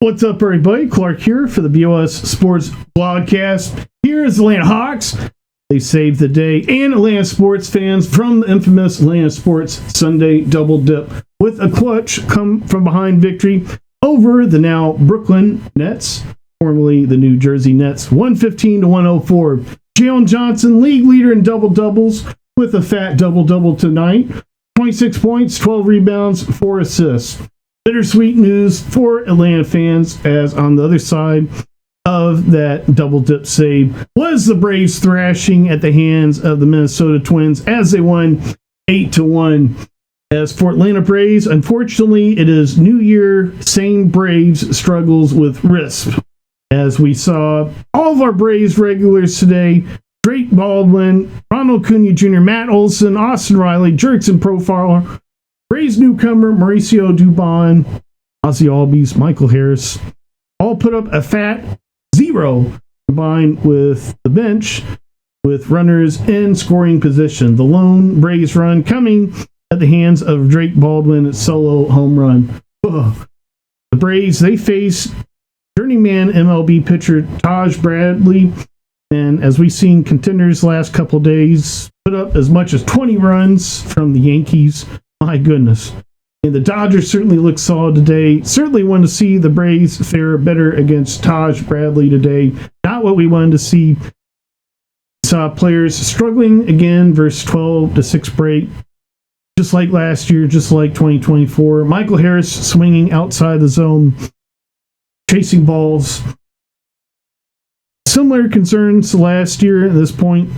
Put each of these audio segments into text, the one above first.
What's up, everybody? Clark here for the BOS Sports Blogcast. Here's the Atlanta Hawks. They saved the day, and Atlanta sports fans from the infamous Atlanta Sports Sunday double dip with a clutch come from behind victory over the now Brooklyn Nets, formerly the New Jersey Nets, 115-104. Jalen Johnson, league leader in double doubles, with a fat double double tonight. 26 points, 12 rebounds, 4 assists. Bittersweet news for Atlanta fans, as on the other side of that double dip save was the Braves thrashing at the hands of the Minnesota Twins as they won 8-1. As for Atlanta Braves, unfortunately, it is New Year, same Braves struggles with RISP. As we saw all of our Braves regulars today, Drake Baldwin, Ronald Acuna Jr., Matt Olson, Austin Riley, Jurickson Profiler, Braves newcomer Mauricio Dubon, Ozzie Albies, Michael Harris, all put up a fat 0 combined with the bench, with runners in scoring position. The lone Braves run coming at the hands of Drake Baldwin, solo home run. Ugh. The Braves, they face journeyman MLB pitcher Taj Bradley, and as we've seen, contenders last couple days put up as much as 20 runs from the Yankees. My goodness. And the Dodgers certainly look solid today. Certainly want to see the Braves fare better against Taj Bradley today. Not what we wanted to see. We saw players struggling again versus 12-6 break. Just like last year, just like 2024. Michael Harris swinging outside the zone, chasing balls. Similar concerns to last year at this point.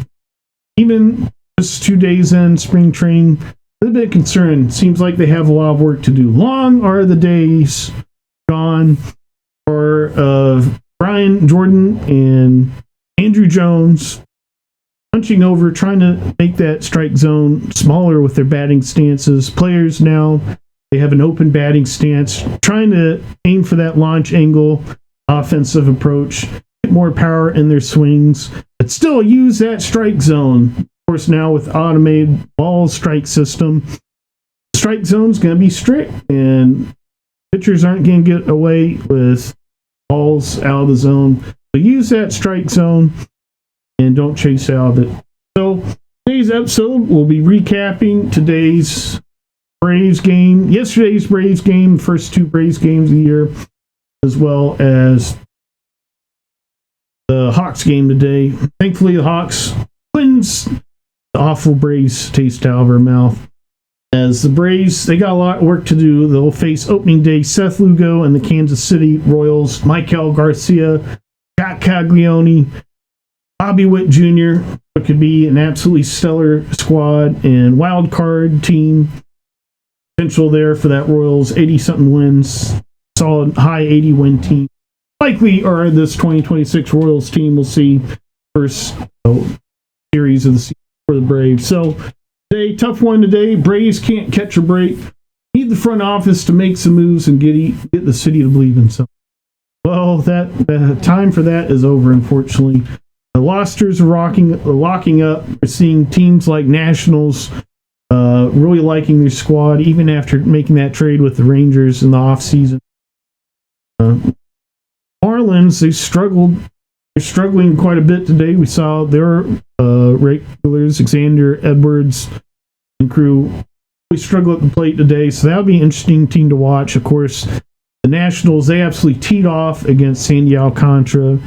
Even just 2 days in spring training, a bit concerned. Seems like they have a lot of work to do. Long are the days gone or of Brian Jordan and Andrew Jones punching over, trying to make that strike zone smaller with their batting stances. Players now, they have an open batting stance, trying to aim for that launch angle, offensive approach, get more power in their swings, but still use that strike zone. Of course, now with automated ball strike system, the strike zone's going to be strict, and pitchers aren't going to get away with balls out of the zone. So use that strike zone and don't chase out of it. So today's episode, we'll be recapping today's Braves game, yesterday's Braves game, first 2 Braves games of the year, as well as the Hawks game today. Thankfully, the Hawks wins. The awful Braves taste out of our mouth. As the Braves, they got a lot of work to do. They'll face opening day Seth Lugo and the Kansas City Royals, Maikel Garcia, Jack Caglione, Bobby Witt Jr., what could be an absolutely stellar squad and wild card team. Potential there for that Royals, 80-something wins, solid high 80-win team. Likely are this 2026 Royals team. We'll see first series of the season for the Braves. So today, tough one today. Braves can't catch a break. Need the front office to make some moves and get the city to believe in something. Well, that time for that is over, unfortunately. The Losters are locking up. We're seeing teams like Nationals really liking their squad, even after making that trade with the Rangers in the offseason. Marlins, they're struggling quite a bit today. We saw their regulars, Xander Edwards and crew, we struggle at the plate today, so that'll be an interesting team to watch. Of course, the Nationals, they absolutely teed off against Sandy Alcantara.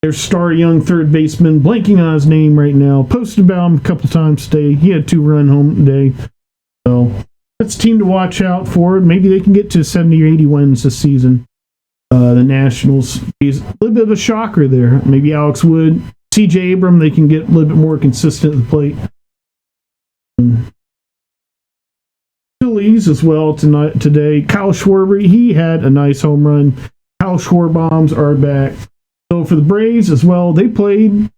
Their star young third baseman, blanking on his name right now, posted about him a couple times today. He had 2-run home today. So that's a team to watch out for. Maybe they can get to 70 or 80 wins this season. The Nationals, he's a little bit of a shocker there. Maybe Alex Wood, CJ Abram, they can get a little bit more consistent at the plate. Phillies as well today. Kyle Schwarber, he had a nice home run. Kyle Schwarbombs are back. So for the Braves as well, they played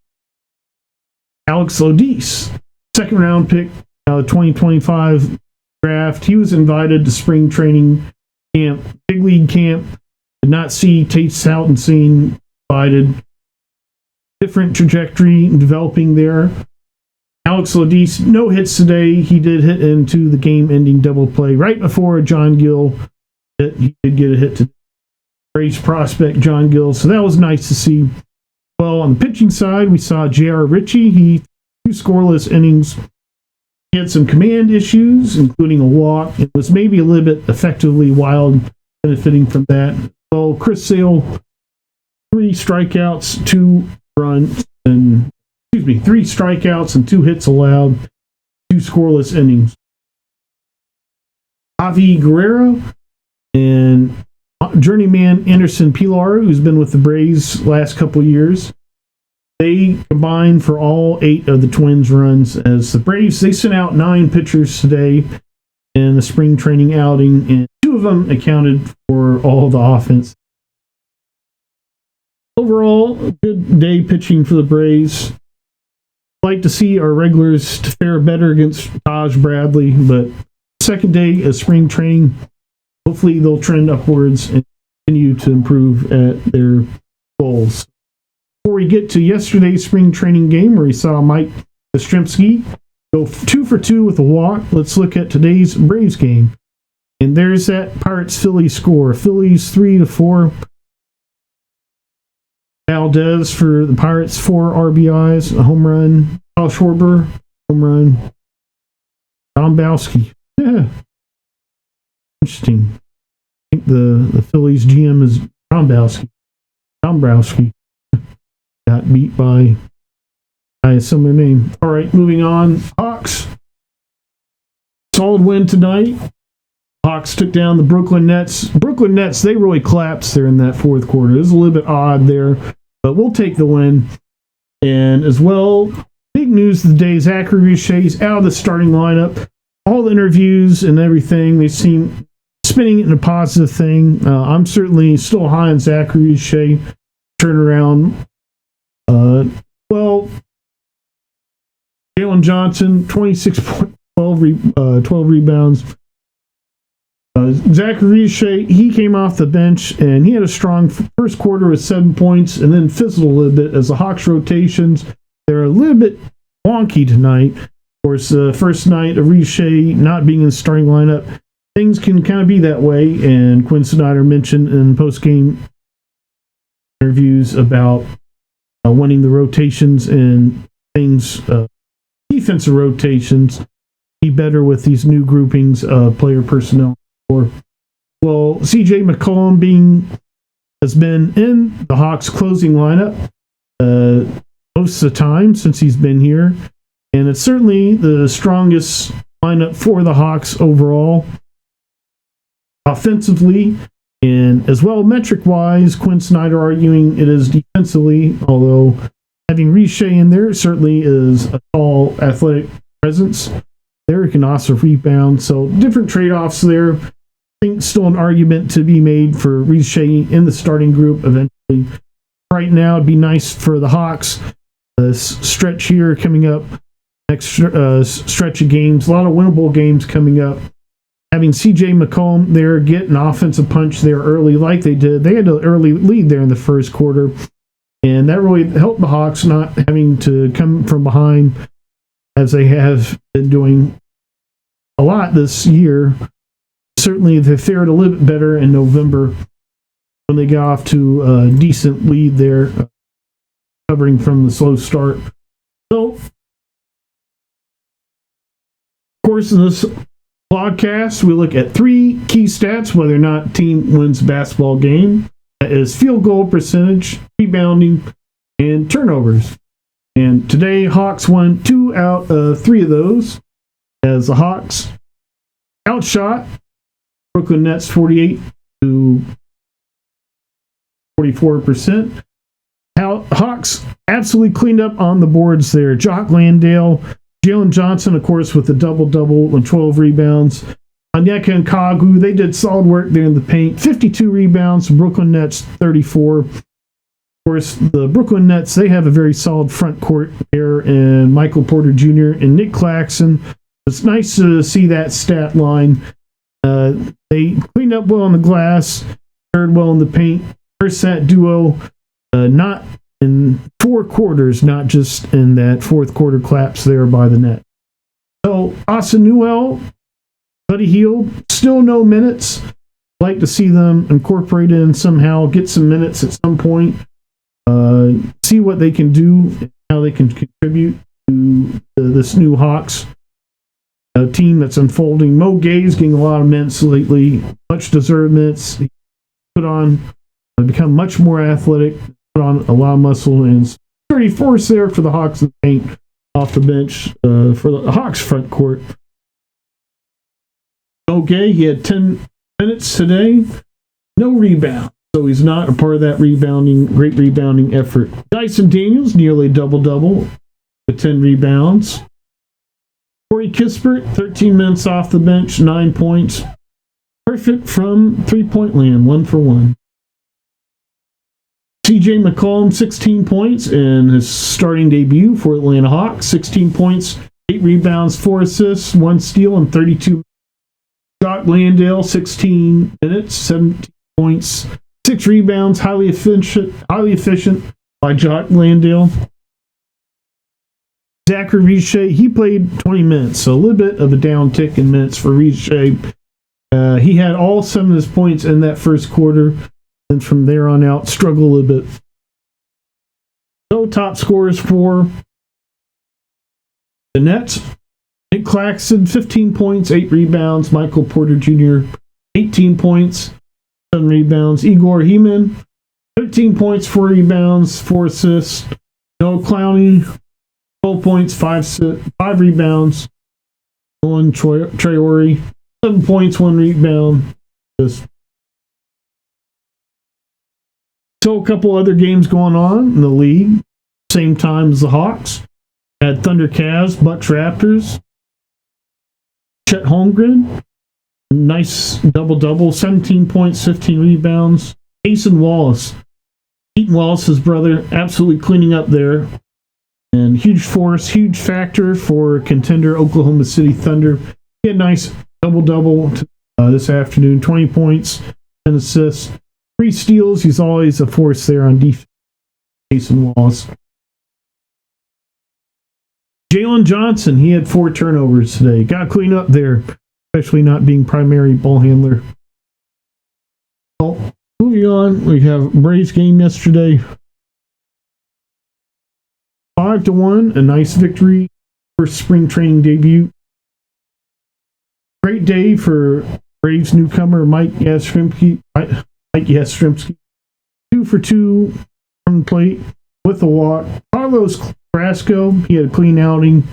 Alex Lodis, second round pick, 2025 draft. He was invited to spring training camp, big league camp. Did not see Tate Saltonstein invited. Different trajectory developing there. Alex Lodis, no hits today. He did hit into the game-ending double play right before John Gill hit. He did get a hit to Braves prospect John Gill, so that was nice to see. Well, on the pitching side, we saw J.R. Ritchie. He 2 scoreless innings. He had some command issues, including a walk. It was maybe a little bit effectively wild, benefiting from that. Well, Chris Sale, 3 strikeouts, 2 runs, and 3 strikeouts and 2 hits allowed, 2 scoreless innings. Javi Guerrero and journeyman Anderson Pilar, who's been with the Braves last couple years, they combined for all 8 of the Twins' runs. As the Braves, they sent out 9 pitchers today in the spring training outing, and 2 of them accounted for all the offense. Overall, good day pitching for the Braves. Like to see our regulars to fare better against Taj Bradley, but second day of spring training, hopefully they'll trend upwards and continue to improve at their goals. Before we get to yesterday's spring training game where we saw Mike Yastrzemski go 2 for 2 with a walk, let's look at today's Braves game. And there's that Pirates-Phillies score. Phillies 3-4. Valdez for the Pirates, 4 RBIs, a home run. Kyle Schwarber, home run. Dombrowski. Yeah. Interesting. I think the Phillies GM is Dombrowski. Got beat by a similar name. All right, moving on. Hawks. Solid win tonight. Hawks took down the Brooklyn Nets. Brooklyn Nets, they really collapsed there in that fourth quarter. It was a little bit odd there, but we'll take the win. And as well, big news of the day, Zachary Richey's out of the starting lineup. All the interviews and everything, they seem spinning it in a positive thing. I'm certainly still high on Zachary Richey. Turnaround. Well, Jalen Johnson, 12 rebounds. Zachary Richey, he came off the bench and he had a strong first quarter with 7 points and then fizzled a little bit as the Hawks rotations, they're a little bit wonky tonight. Of course, the first night of Richey not being in the starting lineup, things can kind of be that way, and Quinn Snyder mentioned in post-game interviews about wanting the rotations and things, defensive rotations, be better with these new groupings of player personnel. Well, CJ McCollum has been in the Hawks closing lineup most of the time since he's been here, and it's certainly the strongest lineup for the Hawks overall, offensively, and as well metric-wise. Quinn Snyder arguing it is defensively, although having Richey in there certainly is a tall, athletic presence. There he can also rebound, so different trade-offs there. I think still an argument to be made for Richey in the starting group eventually. Right now, it'd be nice for the Hawks. This stretch here coming up, next stretch of games, a lot of winnable games coming up. Having CJ McCollum there get an offensive punch there early like they did. They had an early lead there in the first quarter, and that really helped the Hawks not having to come from behind as they have been doing a lot this year. Certainly, they fared a little bit better in November when they got off to a decent lead there, recovering from the slow start. So, of course, in this podcast, we look at 3 key stats, whether or not a team wins a basketball game. That is field goal percentage, rebounding, and turnovers. And today, Hawks won 2 out of 3 of those, as the Hawks outshot Brooklyn Nets 48 to 44%. Hawks absolutely cleaned up on the boards there. Jock Landale, Jalen Johnson, of course, with a double-double and 12 rebounds. Onyeka and Kagu, they did solid work there in the paint. 52 rebounds, Brooklyn Nets 34. Of course, the Brooklyn Nets, they have a very solid front court pair in Michael Porter Jr. and Nick Claxton. It's nice to see that stat line. They cleaned up well on the glass, fared well in the paint. First that duo, not in 4 quarters, not just in that fourth quarter collapse there by the net. So, Asa Newell, Buddy Hield, still no minutes. like to see them incorporate in somehow, get some minutes at some point, see what they can do, how they can contribute to this new Hawks team that's unfolding. Mo Gay's getting a lot of minutes lately, much deserved minutes. He put on, become much more athletic, put on a lot of muscle, and sturdy force there for the Hawks to paint off the bench for the Hawks front court. Mo Gay, he had 10 minutes today, no rebound, so he's not a part of that great rebounding effort. Dyson Daniels, nearly double-double with 10 rebounds. Corey Kispert, 13 minutes off the bench, 9 points. Perfect from three-point land, 1 for 1. CJ McCollum, 16 points in his starting debut for Atlanta Hawks. 16 points, 8 rebounds, 4 assists, 1 steal, and 32. Jock Landale, 16 minutes, 17 points, 6 rebounds, highly efficient by Jock Landale. Zachary Riche, he played 20 minutes, so a little bit of a downtick in minutes for Riche. He had all 7 of his points in that first quarter, and from there on out, struggled a little bit. No top scorers for the Nets. Nick Claxton, 15 points, 8 rebounds. Michael Porter Jr., 18 points, 7 rebounds. Igor Heman, 13 points, 4 rebounds, 4 assists. Noah Clowney, 12 points, 5 rebounds. Nolan Traore, 7 points, 1 rebound. So a couple other games going on in the league. Same time as the Hawks. Had Thunder Cavs, Bucks Raptors. Chet Holmgren, nice double-double, 17 points, 15 rebounds. Asen Wallace, Keaton Wallace's brother, absolutely cleaning up there. And huge force, huge factor for contender Oklahoma City Thunder. He had a nice double-double this afternoon, 20 points, 10 assists, 3 steals. He's always a force there on defense. Asen Wallace. Jalen Johnson, he had 4 turnovers today. Got to clean up there, especially not being primary ball handler. Well, moving on, we have Braves game yesterday. 5-1, a nice victory for spring training debut. Great day for Braves newcomer Mike Yastrzemski. 2 for 2 from the plate with a walk. Carlos Carrasco, he had a clean outing,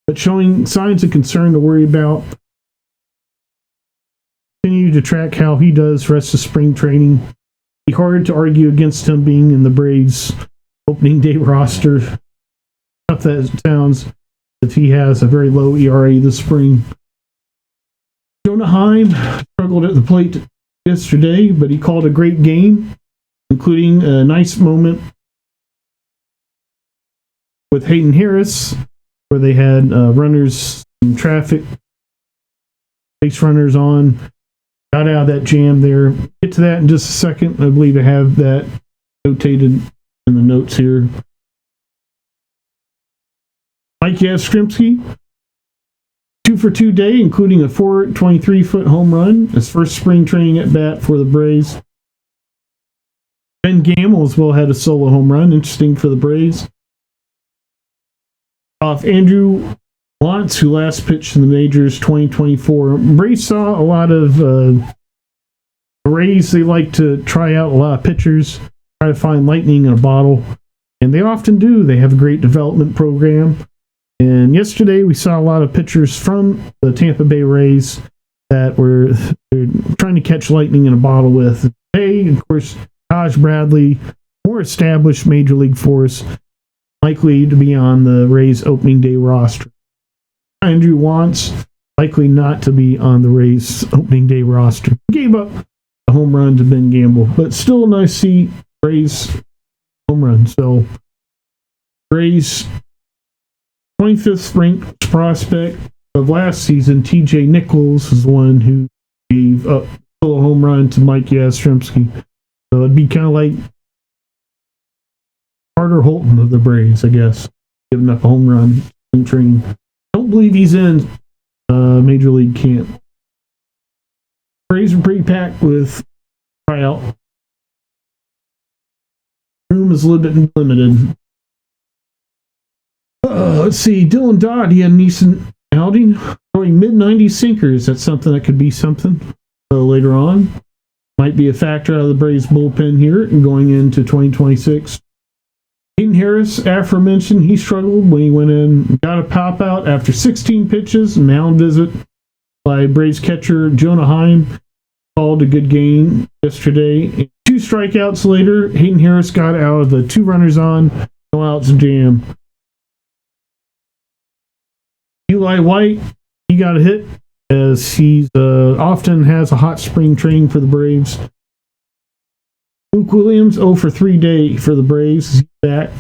but showing signs of concern to worry about. Continue to track how he does rest of spring training. Be hard to argue against him being in the Braves opening day roster. Tough that sounds if he has a very low ERA this spring. Jonah Heim struggled at the plate yesterday, but he called a great game, including a nice moment with Hayden Harris, where they had runners in traffic, base runners on, got out of that jam there. Get to that in just a second. I believe I have that notated in the notes here. Mike Yastrzemski, 2 for 2 day, including a 423-foot home run, his first spring training at bat for the Braves. Ben Gamble as well had a solo home run, interesting for the Braves. Off Andrew Wantz, who last pitched in the majors 2024. Braves saw a lot of Rays. They like to try out a lot of pitchers, try to find lightning in a bottle, and they often do. They have a great development program. And yesterday we saw a lot of pitchers from the Tampa Bay Rays that they're trying to catch lightning in a bottle with. Today, of course, Taj Bradley, more established major league force, likely to be on the Rays opening day roster. Andrew Wantz, likely not to be on the Rays opening day roster. Gave up a home run to Ben Gamble, but still nice to see Rays home run. So, Rays 25th ranked prospect of last season, TJ Nichols, is the one who gave up a home run to Mike Yastrzemski. So it'd be kind of like Carter Holton of the Braves, I guess, giving up a home run in training. Don't believe he's in Major League camp. Braves are pretty packed with tryout. Room is a little bit limited. Let's see. Dylan Dodd, he had a decent outing. Throwing mid-90s sinkers. That's something that could be something later on. Might be a factor out of the Braves bullpen here going into 2026. Hayden Harris, aforementioned, he struggled when he went in, got a pop out after 16 pitches, mound visit by Braves catcher Jonah Heim. Called a good game yesterday. 2 strikeouts later, Hayden Harris got out of the 2 runners on, no outs jam. Eli White, he got a hit as he often has a hot spring training for the Braves. Luke Williams, 0 for 3 day for the Braves. He's back.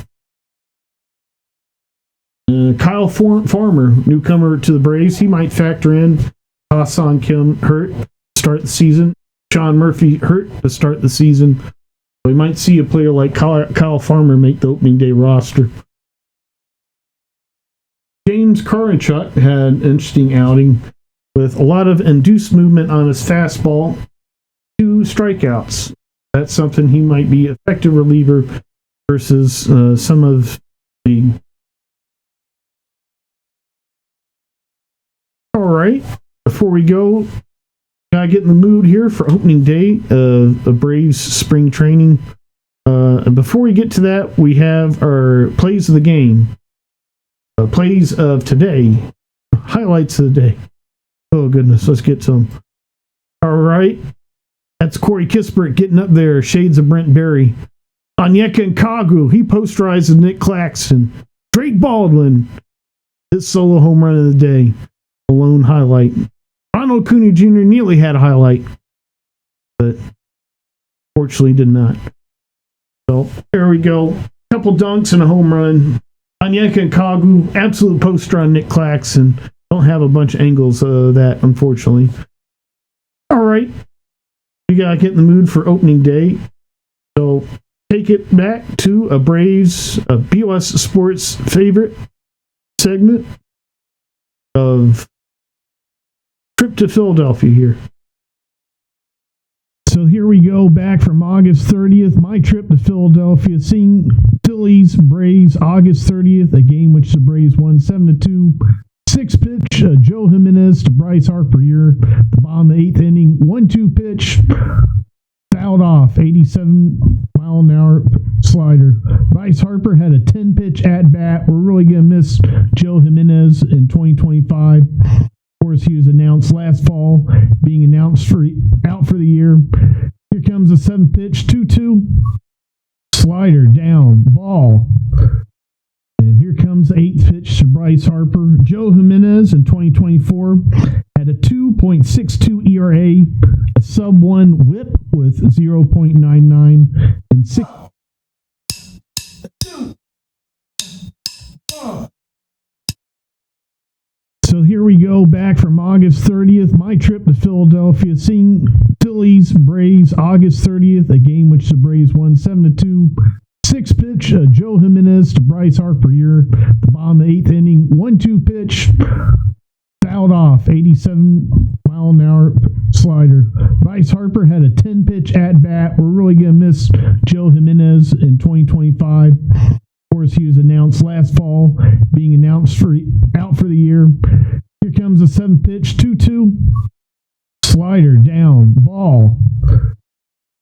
Kyle Farmer, newcomer to the Braves, he might factor in. Ha-Seong Kim hurt to start the season. Sean Murphy hurt to start the season. We might see a player like Kyle Farmer make the opening day roster. James Karinchuk had an interesting outing with a lot of induced movement on his fastball. 2 strikeouts. That's something he might be an effective reliever versus some of the... All right. Before we go, gotta get in the mood here for opening day of the Braves spring training. And before we get to that, we have our plays of the game. Plays of today. Highlights of the day. Oh, goodness. Let's get to them. All right. That's Corey Kispert getting up there. Shades of Brent Berry. Onyeka Nkagu. He posterizes Nick Claxton. Drake Baldwin. His solo home run of the day. A lone highlight. Ronald Acuna Jr. nearly had a highlight, but fortunately did not. So there we go. A couple dunks and a home run. Onyeka Nkagu, absolute poster on Nick Claxton. Don't have a bunch of angles of that, unfortunately. All right. We got to get in the mood for opening day. So take it back to a Braves, a BOS Sports favorite segment of trip to Philadelphia here. So here we go, back from August 30th. My trip to Philadelphia, seeing Phillies, Braves, August 30th, a game which the Braves won 7-2. 6-pitch, Joe Jimenez to Bryce Harper here. The bottom of the 8th inning, 1-2 pitch, fouled off, 87-mile-an-hour slider. Bryce Harper had a 10-pitch at-bat. We're really going to miss Joe Jimenez in 2025. Of course, he was announced last fall, being announced out for the year. Here comes a 7-pitch, 2-2. Slider down, ball. And here comes the 8th pitch to Bryce Harper. Joe Jimenez in 2024 had a 2.62 ERA, a sub-1 whip with 0.99, and 6... So here we go, back from August 30th. My trip to Philadelphia, seeing Phillies, Braves, August 30th, a game which the Braves won 7-2. 6-pitch, Joe Jimenez to Bryce Harper here. The bottom of the 8th inning, 1-2 pitch, fouled off, 87-mile-an-hour slider. Bryce Harper had a 10-pitch at-bat. We're really going to miss Joe Jimenez in 2025. Of course, he was announced last fall, being announced out for the year. Here comes a 7-pitch, 2-2. Slider down, ball.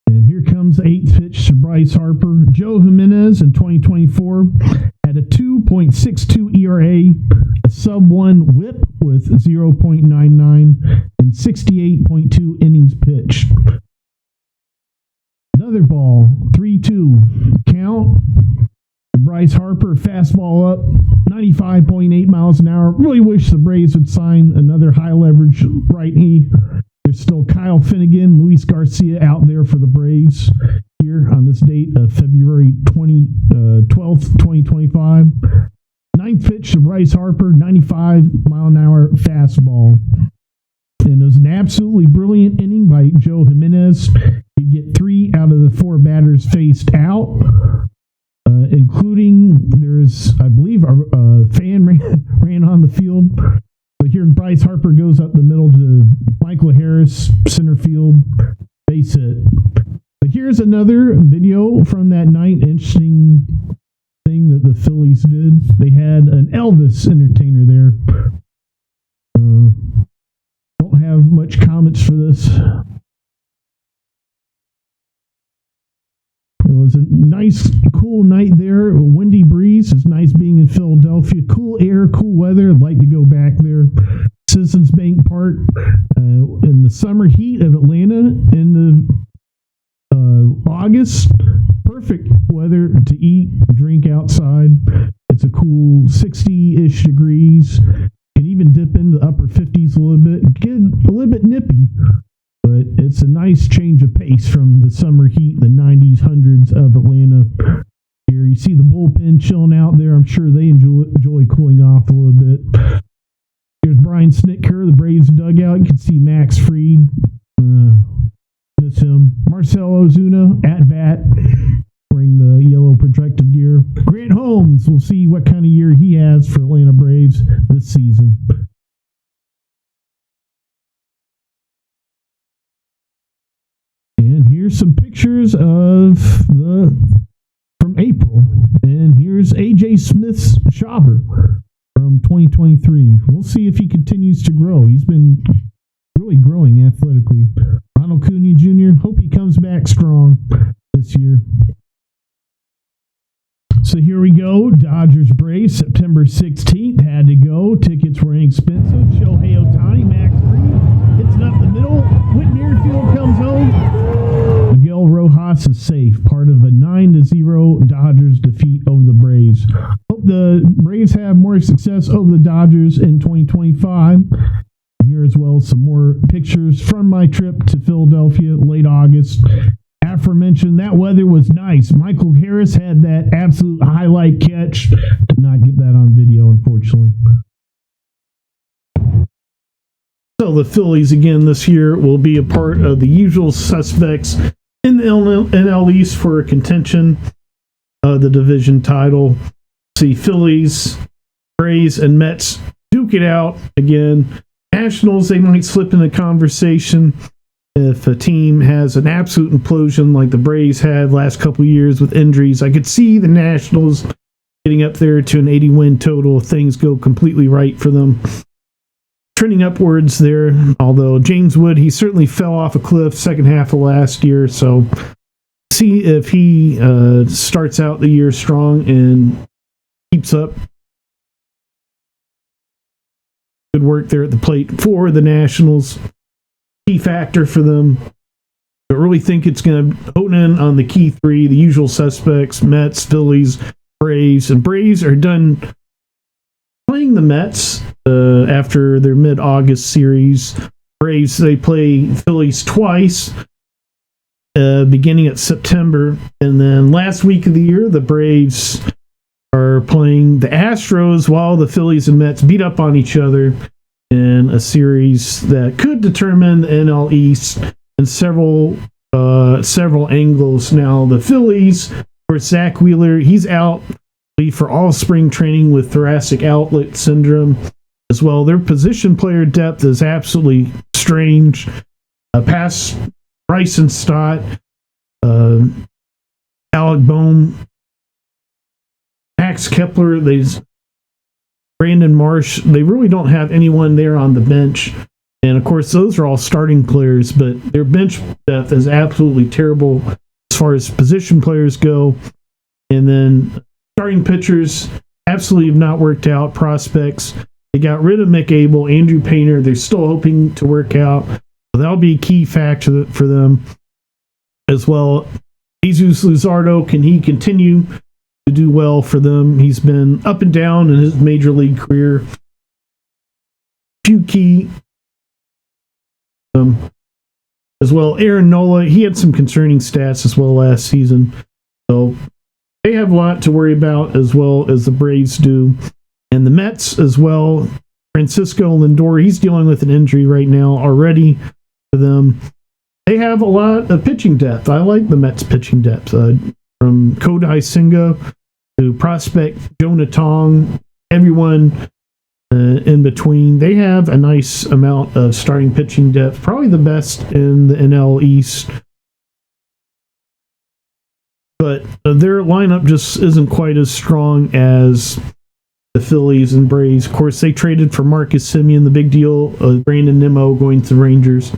And here comes the 8th pitch to Bryce Harper. Joe Jimenez in 2024 had a 2.62 ERA, a sub-1 whip with 0.99, and 68.2 innings pitched. Another ball, 3-2. Count. Bryce Harper, fastball up, 95.8 miles an hour. Really wish the Braves would sign another high-leverage righty. There's still Kyle Finnegan, Luis Garcia out there for the Braves here on this date of February 12th, 2025. 9th pitch to Bryce Harper, 95-mile-an-hour fastball. And it was an absolutely brilliant inning by Joe Jimenez. You get 3 out of the 4 batters faced out. Including, there's, I believe, a fan ran on the field. But here, Bryce Harper goes up the middle to Michael Harris, center field, base hit. But here's another video from that night. Interesting thing that the Phillies did. They had an Elvis entertainer there. Don't have much comments for this. It was a nice, cool night there. A windy breeze. It's nice being in Philadelphia. Cool air, cool weather. I'd like to go back there. Citizens Bank Park in the summer heat of Atlanta in the August. Perfect weather to eat, drink outside. It's a cool 60-ish degrees. Can even dip into the upper 50s a little bit. Get a little bit nippy, but it's a nice change of pace from the summer heat, the 90s, 100s of Atlanta. Here you see the bullpen chilling out there. I'm sure they enjoy cooling off a little bit. Here's Brian Snitker, the Braves dugout. You can see Max Fried. Miss him. Marcell Ozuna at bat, wearing the yellow protective gear. Grant Holmes, we'll see what kind of year he has for Atlanta Braves this season. And here's some pictures from April. And here's AJ Smith's shopper from 2023. We'll see if he continues to grow. He's been really growing athletically. Ronald Acuna Jr., hope he comes back strong this year. So here we go. Dodgers Braves, September 16th. Had to go. Tickets were inexpensive. Shohei Ohtani, Max Fried. Hits it up the middle. Whit Merrifield comes home. Miguel Rojas is safe. Part of a 9-0 Dodgers defeat over the Braves. Hope the Braves have more success over the Dodgers in 2025. Here as well, some more pictures from my trip to Philadelphia, late August. Aforementioned, that weather was nice. Michael Harris had that absolute highlight catch. Did not get that on video, unfortunately. So the Phillies again this year will be a part of the usual suspects in the NL East for a contention of the division title. See Phillies, Braves, and Mets duke it out again. Nationals, they might slip in the conversation if a team has an absolute implosion like the Braves had last couple of years with injuries. I could see the Nationals getting up there to an 80-win total if things go completely right for them. Trending upwards there, although James Wood, he certainly fell off a cliff second half of last year, so see if he starts out the year strong and keeps up good work there at the plate for the Nationals. Key factor for them. I really think it's going to hone in on the key three, the usual suspects, Mets, Phillies, Braves. And Braves are done playing the Mets after their mid-August series. Braves, they play Phillies twice, beginning at September. And then last week of the year, the Braves are playing the Astros while the Phillies and Mets beat up on each other in a series that could determine the NL East in several angles. Now, the Phillies, for Zach Wheeler, he's out for all spring training with thoracic outlet syndrome as well. Their position player depth is absolutely strange. Past Bryson Stott, Alec Bohm, Max Kepler, Brandon Marsh, they really don't have anyone there on the bench. And of course, those are all starting players, but their bench depth is absolutely terrible as far as position players go. And then starting pitchers absolutely have not worked out. Prospects, they got rid of Mick Abel, Andrew Painter. They're still hoping to work out. So that'll be a key factor for them as well. Jesus Luzardo, can he continue to do well for them? He's been up and down in his major league career. Few key as well. Aaron Nola, he had some concerning stats as well last season. So they have a lot to worry about as well as the Braves do. And the Mets as well. Francisco Lindor, he's dealing with an injury right now already for them. They have a lot of pitching depth. I like the Mets pitching depth. From Kodai Senga to prospect Jonah Tong, everyone in between. They have a nice amount of starting pitching depth, probably the best in the NL East. But their lineup just isn't quite as strong as the Phillies and Braves. Of course, they traded for Marcus Semien, the big deal, Brandon Nimmo going to the Rangers.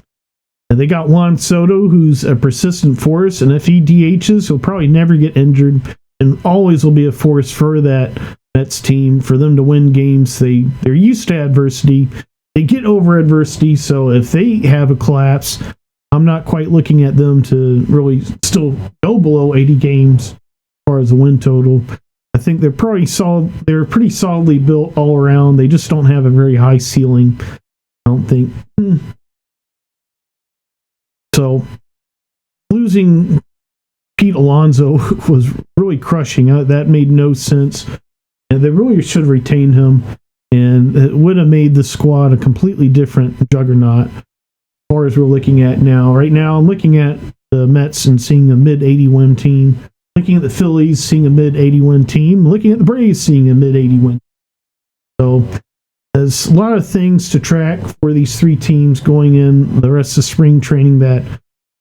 And they got Juan Soto, who's a persistent force, and if he DHs, he'll probably never get injured and always will be a force for that Mets team. For them to win games, they're used to adversity. They get over adversity, so if they have a collapse, I'm not quite looking at them to really still go below 80 games as far as the win total. I think they're probably solid. They're pretty solidly built all around. They just don't have a very high ceiling, I don't think. So losing Pete Alonso was really crushing. That made no sense. And they really should have retained him, and it would have made the squad a completely different juggernaut as far as we're looking at now. Right now, I'm looking at the Mets and seeing a mid-80 win team. Looking at the Phillies, seeing a mid-80 win team. Looking at the Braves, seeing a mid-80 win. So there's a lot of things to track for these three teams going in the rest of spring training that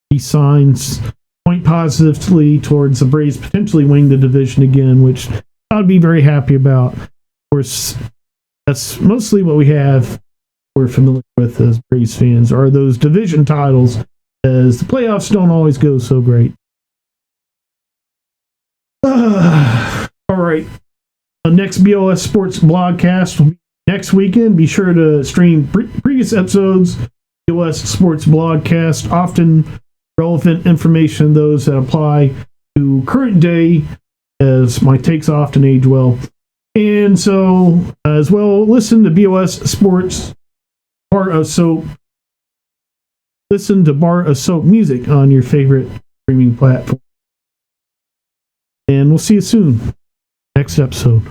these signs point positively towards the Braves potentially winning the division again, which I'd be very happy about. Of course, that's mostly what we're familiar with as Braves fans, are those division titles, as the playoffs don't always go so great. All right. The next BOS Sports Blogcast will be next weekend. Be sure to stream previous episodes, BOS Sports Blogcast, often relevant information, those that apply to current day, as my takes often age well. And so, as well, listen to BOS Sports Bar of Soap. Listen to Bar of Soap music on your favorite streaming platform. And we'll see you soon. Next episode.